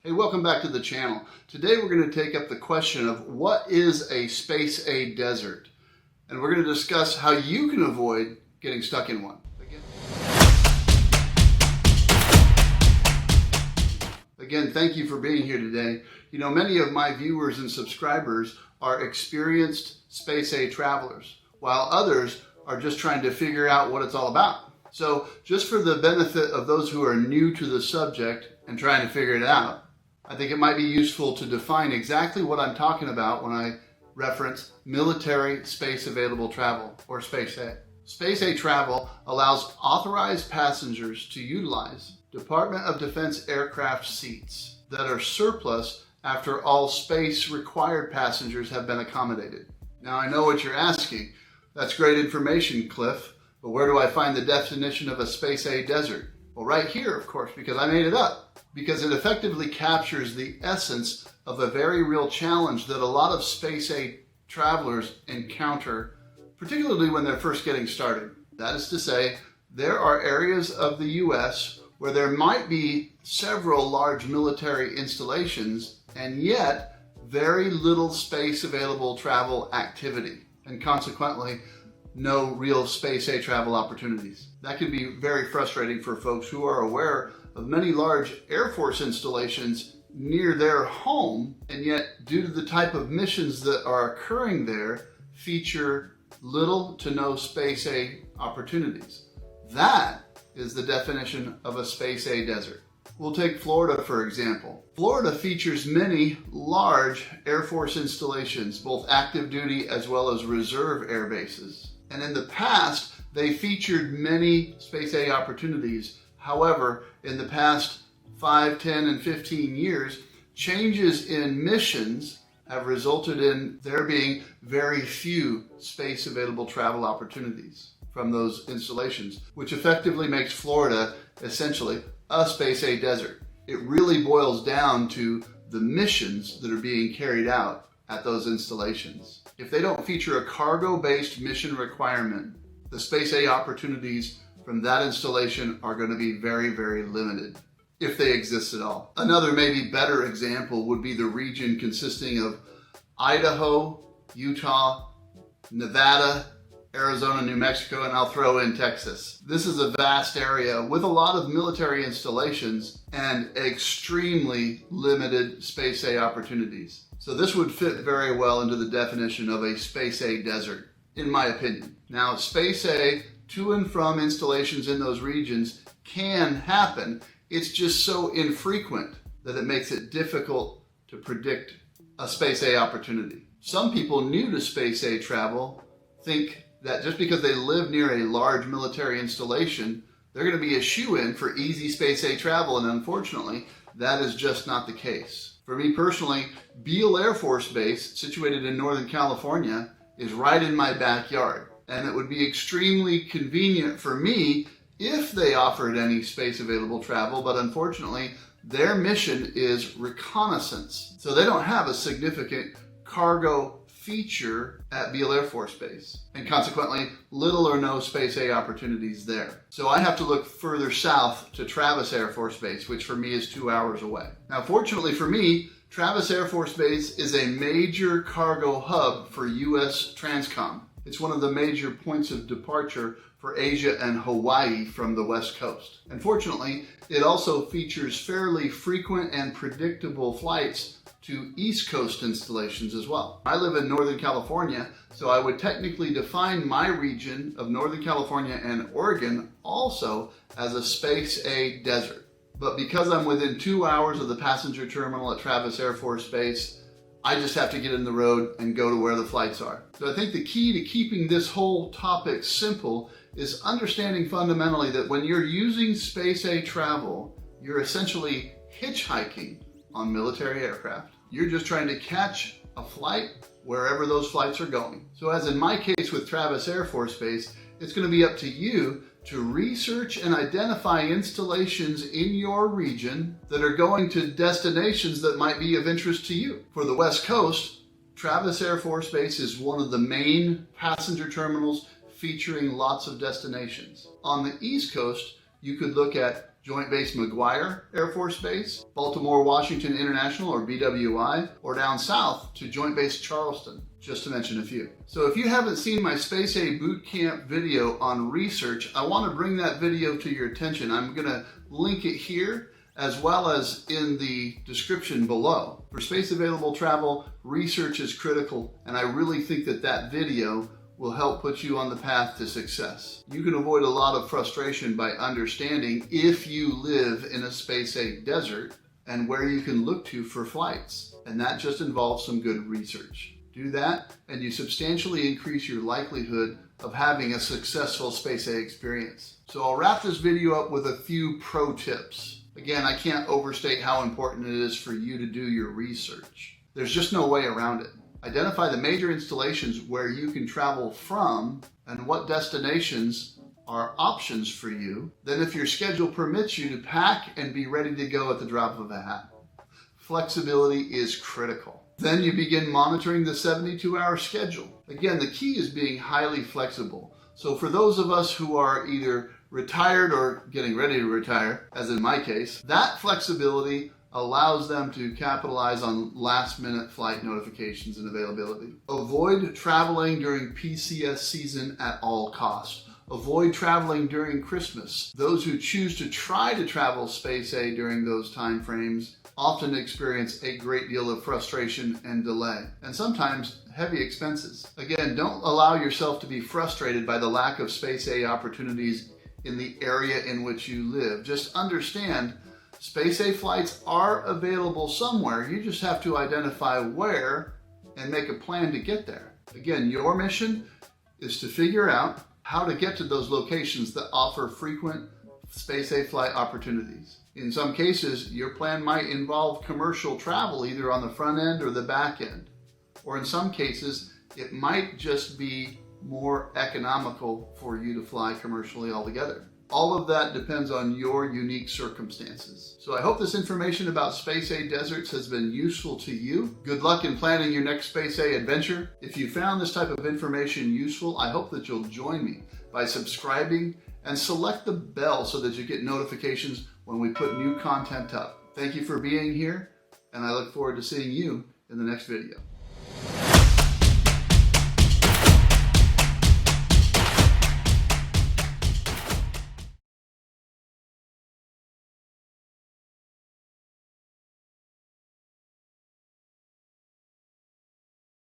Hey, welcome back to the channel. Today we're going to take up the question of what is a space-age desert? And we're going to discuss how you can avoid getting stuck in one. Again, thank you for being here today. You know, many of my viewers and subscribers are experienced space-age travelers, while others are just trying to figure out what it's all about. So just for the benefit of those who are new to the subject and trying to figure it out, I think it might be useful to define exactly what I'm talking about when I reference military space available travel, or Space-A. Space-A travel allows authorized passengers to utilize Department of Defense aircraft seats that are surplus after all space required passengers have been accommodated. Now I know what you're asking. That's great information, Cliff, but where do I find the definition of a Space-A desert? Well, right here, of course, because I made it up. Because it effectively captures the essence of a very real challenge that a lot of Space-A travelers encounter, particularly when they're first getting started. That is to say, there are areas of the US where there might be several large military installations and yet very little space available travel activity, and consequently no real Space-A travel opportunities. That can be very frustrating for folks who are aware of many large Air Force installations near their home, and yet due to the type of missions that are occurring there, feature little to no Space-A opportunities. That is the definition of a Space-A desert. We'll take Florida, for example. Florida features many large Air Force installations, both active duty as well as reserve air bases. And in the past, they featured many Space-A opportunities. However, in the past 5, 10, and 15 years, changes in missions have resulted in there being very few space available travel opportunities from those installations, which effectively makes Florida essentially a Space-A desert. It really boils down to the missions that are being carried out at those installations. If they don't feature a cargo-based mission requirement, the Space-A opportunities from that installation are going to be very, very limited, if they exist at all. Another maybe better example would be the region consisting of Idaho, Utah, Nevada, Arizona, New Mexico, and I'll throw in Texas. This is a vast area with a lot of military installations and extremely limited Space-A opportunities. So this would fit very well into the definition of a Space-A desert, in my opinion. Now, Space-A to and from installations in those regions can happen. It's just so infrequent that it makes it difficult to predict a Space-A opportunity. Some people new to Space-A travel think that just because they live near a large military installation, they're going to be a shoo-in for easy Space-A travel, and unfortunately, that is just not the case. For me personally, Beale Air Force Base, situated in Northern California, is right in my backyard. And it would be extremely convenient for me if they offered any space available travel, but unfortunately, their mission is reconnaissance. So they don't have a significant cargo feature at Beale Air Force Base, and consequently, little or no Space-A opportunities there. So I have to look further south to Travis Air Force Base, which for me is 2 hours away. Now, fortunately for me, Travis Air Force Base is a major cargo hub for US Transcom. It's one of the major points of departure for Asia and Hawaii from the West Coast. Unfortunately, it also features fairly frequent and predictable flights to East Coast installations as well. I live in Northern California, so I would technically define my region of Northern California and Oregon also as a Space-A desert. But because I'm within 2 hours of the passenger terminal at Travis Air Force Base, I just have to get in the road and go to where the flights are. So I think the key to keeping this whole topic simple is understanding fundamentally that when you're using Space-A travel, you're essentially hitchhiking on military aircraft. You're just trying to catch a flight wherever those flights are going. So as in my case with Travis Air Force Base, it's going to be up to you to research and identify installations in your region that are going to destinations that might be of interest to you. For the West Coast, Travis Air Force Base is one of the main passenger terminals featuring lots of destinations. On the East Coast, you could look at Joint Base McGuire Air Force Base, Baltimore Washington International or BWI, or down south to Joint Base Charleston, just to mention a few. So if you haven't seen my Space A Boot Camp video on research, I want to bring that video to your attention. I'm going to link it here as well as in the description below. For space available travel, research is critical, and I really think that that video will help put you on the path to success. You can avoid a lot of frustration by understanding if you live in a Space A desert and where you can look to for flights. And that just involves some good research. Do that and you substantially increase your likelihood of having a successful Space A experience. So I'll wrap this video up with a few pro tips. Again, I can't overstate how important it is for you to do your research. There's just no way around it. Identify the major installations where you can travel from and what destinations are options for you. Then if your schedule permits you to pack and be ready to go at the drop of a hat. Flexibility is critical. Then you begin monitoring the 72-hour schedule. Again, the key is being highly flexible. So for those of us who are either retired or getting ready to retire, as in my case, that flexibility allows them to capitalize on last-minute flight notifications and availability. Avoid traveling during PCS season at all costs. Avoid traveling during Christmas. Those who choose to try to travel Space A during those time frames often experience a great deal of frustration and delay, and sometimes heavy expenses. Again, don't allow yourself to be frustrated by the lack of Space A opportunities in the area in which you live. Just understand Space A flights are available somewhere. You just have to identify where and make a plan to get there. Again, your mission is to figure out how to get to those locations that offer frequent Space A flight opportunities. In some cases, your plan might involve commercial travel either on the front end or the back end. Or in some cases, it might just be more economical for you to fly commercially altogether. All of that depends on your unique circumstances. So I hope this information about Space A deserts has been useful to you. Good luck in planning your next Space A adventure. If you found this type of information useful, I hope that you'll join me by subscribing and select the bell so that you get notifications when we put new content up. Thank you for being here, and I look forward to seeing you in the next video.